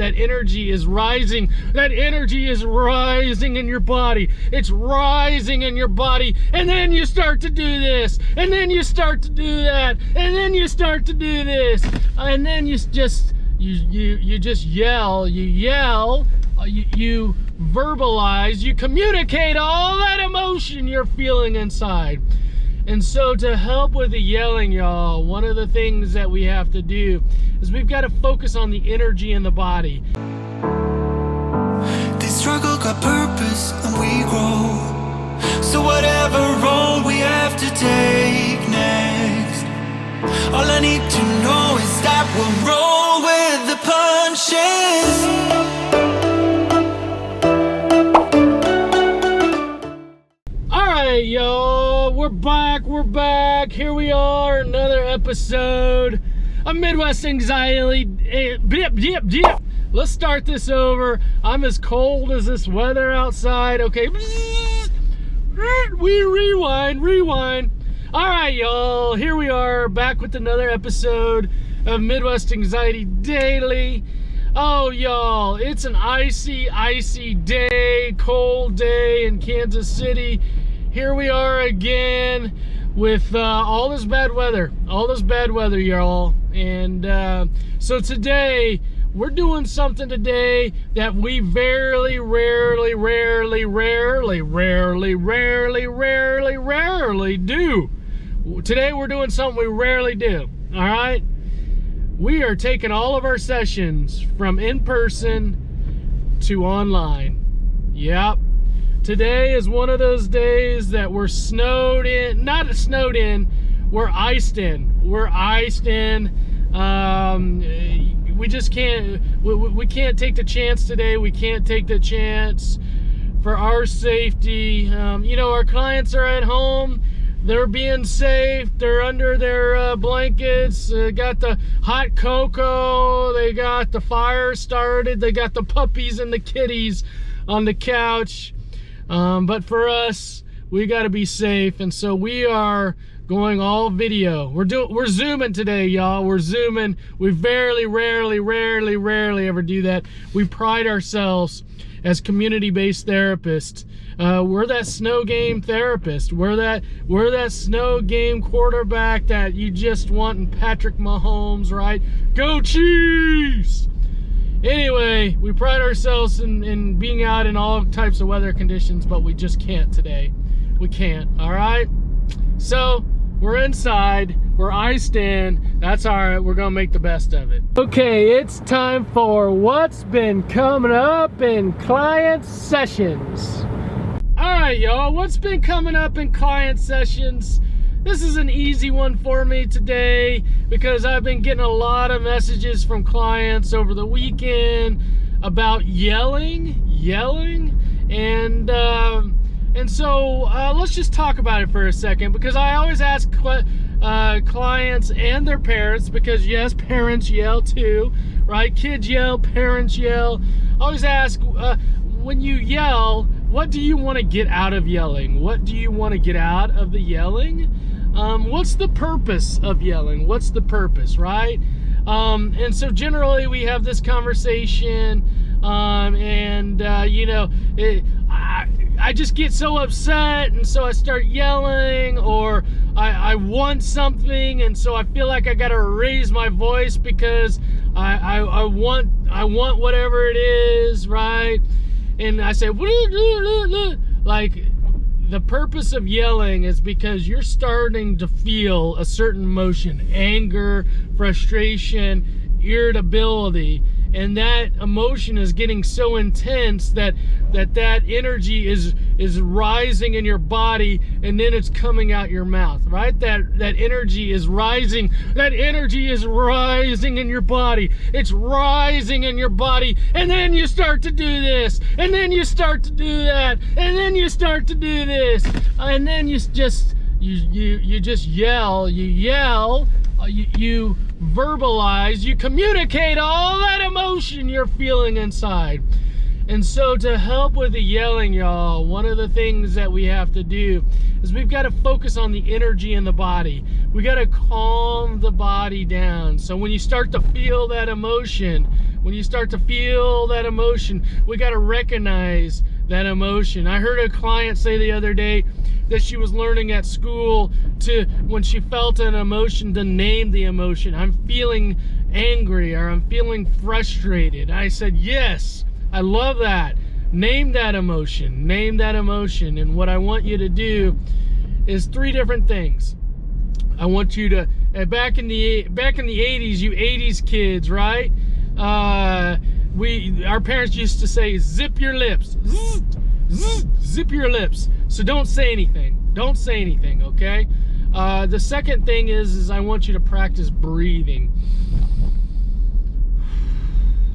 that energy is rising. That energy is rising in your body. It's rising in your body. And then you start to do this. And then you start to do that. And then you start to do this. And then you just yell. You verbalize. You communicate all that emotion you're feeling inside. And so to help with the yelling, y'all, one of the things that we have to do is we've got to focus on the energy in the body. This struggle got purpose and we grow. So whatever road we have to take next, all I need to know is that we'll roll with the punches. Alright, y'all, we're back. Here we are, another episode of Midwest Anxiety. Let's start this over. I'm as cold as this weather outside. Okay, we rewind. Alright, y'all, here we are, back with another episode of Midwest Anxiety Daily. Oh, y'all, it's an icy day, cold day in Kansas City. Here we are again with all this bad weather, y'all. And so today, we're doing something today that we very rarely do. Today, we're doing something we rarely do, all right? We are taking all of our sessions from in-person to online. Yep. Today is one of those days that we're snowed in, not snowed in, we're iced in. We just can't, we can't take the chance today. We can't take the chance for our safety. You know, our clients are at home. They're being safe. They're under their blankets. Got the hot cocoa. They got the fire started. They got the puppies and the kitties on the couch. But for us, we got to be safe, and so we are going all video. We're zooming today, y'all. We're zooming. We very rarely ever do that. We pride ourselves as community-based therapists. We're that snow game therapist. We're that snow game quarterback that you just want in Patrick Mahomes, right? Go Chiefs! Anyway, we pride ourselves in being out in all types of weather conditions, but we just can't today. We can't, all right? So, we're inside. We're iced in. That's all right. We're going to make the best of it. Okay, it's time for what's been coming up in client sessions. All right, y'all. What's been coming up in client sessions? This is an easy one for me today because I've been getting a lot of messages from clients over the weekend about yelling, and so let's just talk about it for a second, because I always ask clients and their parents, because yes, parents yell too, right? Kids yell, parents yell. I always ask, when you yell, what do you want to get out of yelling? What do you want to get out of the yelling? What's the purpose of yelling? What's the purpose, right? And so generally we have this conversation, you know, I just get so upset, and so I start yelling, or I want something, and so I feel like I gotta raise my voice because I want whatever it is, right? And I say, like, the purpose of yelling is because you're starting to feel a certain emotion: anger, frustration, irritability, and that emotion is getting so intense that energy is rising in your body, and then it's coming out your mouth, right? That energy is rising. That energy is rising in your body. It's rising in your body, and then you start to do this, and then you start to do that, and then you start to do this, and then you just yell. You verbalize, you communicate all that emotion you're feeling inside. And so to help with the yelling, y'all, one of the things that we have to do is we've got to focus on the energy in the body. We got to calm the body down. So when you start to feel that emotion, when you start to feel that emotion, we got to recognize that emotion. I heard a client say the other day that she was learning at school to, when she felt an emotion, to name the emotion. I'm feeling angry, or I'm feeling frustrated. I said, yes, I love that. Name that emotion. Name that emotion. And what I want you to do is 3 different things. I want you to, back in the 80s, you 80s kids, right? Our parents used to say, zip your lips. Zzz, zzz, zip your lips. So don't say anything. Don't say anything, okay? The second thing is I want you to practice breathing.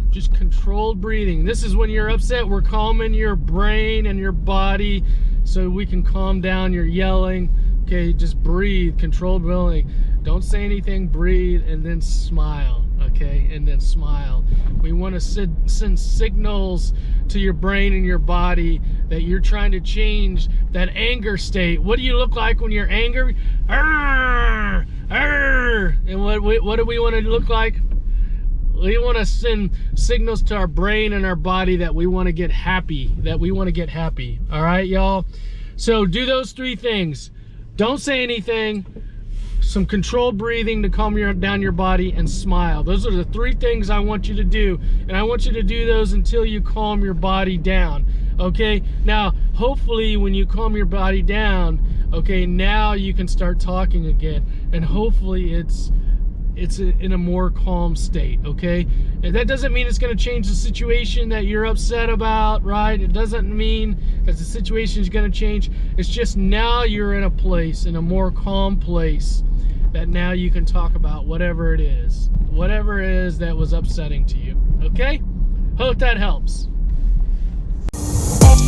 Just controlled breathing. This is when you're upset. We're calming your brain and your body so we can calm down your yelling. Okay, just breathe, controlled breathing. Don't say anything, breathe, and then smile. Okay, and then smile. We want to send signals to your brain and your body that you're trying to change that anger state. What do you look like when you're angry? Arr, arr. And what do we want to look like? We want to send signals to our brain and our body that we want to get happy, All right, y'all? So do those 3 things. Don't say anything, some controlled breathing to calm down your body, and smile. Those are the 3 things I want you to do. And I want you to do those until you calm your body down. Okay? Now, hopefully when you calm your body down, okay, now you can start talking again. And hopefully it's in a more calm state, okay? And that doesn't mean it's going to change the situation that you're upset about, right? It doesn't mean that the situation is going to change. It's just now you're in a place, in a more calm place, that now you can talk about whatever it is that was upsetting to you, okay? Hope that helps.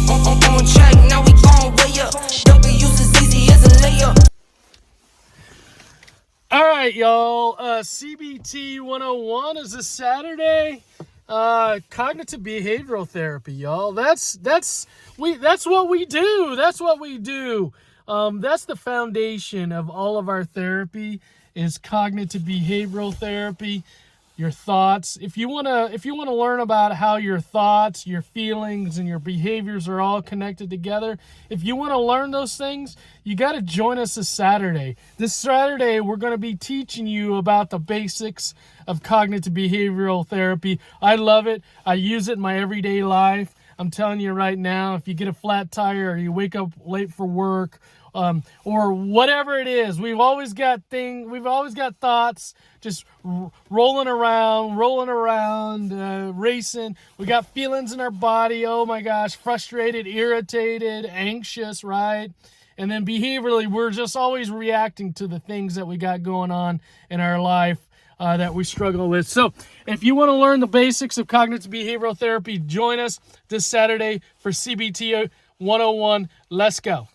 On track, now we gon' way up. W's as easy as a layup. All right, y'all. CBT 101 is this Saturday. Cognitive behavioral therapy, y'all. That's what we do. That's what we do. That's the foundation of all of our therapy, is cognitive behavioral therapy. Your thoughts. If you wanna learn about how your thoughts, your feelings, and your behaviors are all connected together, if you want to learn those things, you got to join us this Saturday. This Saturday, we're going to be teaching you about the basics of cognitive behavioral therapy. I love it. I use it in my everyday life. I'm telling you right now, if you get a flat tire or you wake up late for work, or whatever it is, we've always got thoughts just rolling around, racing. We got feelings in our body. Oh my gosh, frustrated, irritated, anxious, right? And then behaviorally, we're just always reacting to the things that we got going on in our life that we struggle with. So if you want to learn the basics of cognitive behavioral therapy, join us this Saturday for CBT 101. Let's go.